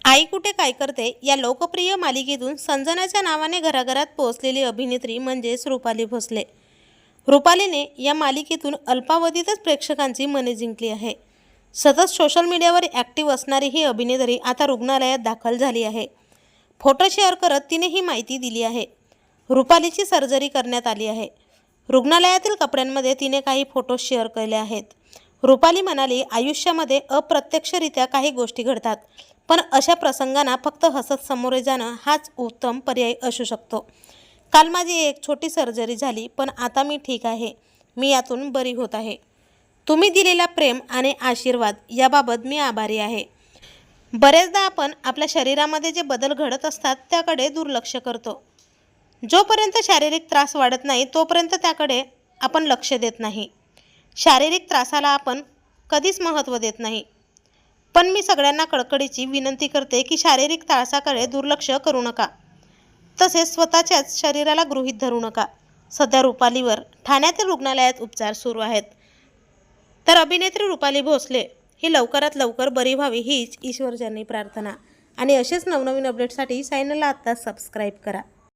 आई कुठे काय करते या लोकप्रिय मालिकेतून संजनाच्या नावाने घराघरात पोहोचलेली अभिनेत्री म्हणजेच रुपाली भोसले। रुपालीने या मालिकेतून अल्पावधीतच प्रेक्षकांची मने जिंकली आहे। सतत सोशल मीडियावर ॲक्टिव्ह असणारी ही अभिनेत्री आता रुग्णालयात दाखल झाली आहे। फोटो शेअर करत तिने ही माहिती दिली आहे। रुपालीची सर्जरी करण्यात आली आहे। रुग्णालयातील कपड्यांमध्ये तिने काही फोटो शेअर केले आहेत। रुपाली म्हणाली, आयुष्यामध्ये अप्रत्यक्षरित्या काही गोष्टी घडतात, पण अशा प्रसंगांना फक्त हसत सामोरे जाणं हाच उत्तम पर्याय असू शकतो। काल माझी एक छोटी सर्जरी झाली, पण आता मी ठीक आहे। मी यातून बरी होत आहे। तुम्ही दिलेला प्रेम आणि आशीर्वाद याबाबत मी आभारी आहे। बरेचदा आपण आपल्या शरीरामध्ये जे बदल घडत असतात त्याकडे दुर्लक्ष करतो। जोपर्यंत शारीरिक त्रास वाढत नाही तोपर्यंत त्याकडे आपण लक्ष देत नाही। शारीरिक त्रासाला आपण कधीच महत्त्व देत नाही। पण मी सगळ्यांना कळकळीची विनंती करते की शारीरिक त्रासाकडे दुर्लक्ष करू नका, तसेच स्वतःच्याच शरीराला गृहीत धरू नका। सध्या रुपालीवर ठाण्यातील रुग्णालयात उपचार सुरू आहेत। तर अभिनेत्री रुपाली भोसले ही लवकरात लवकर बरी व्हावी हीच ईश्वरचरणी प्रार्थना। आणि असेच नवनवीन अपडेटसाठी चॅनलला आत्ताच सबस्क्राईब करा।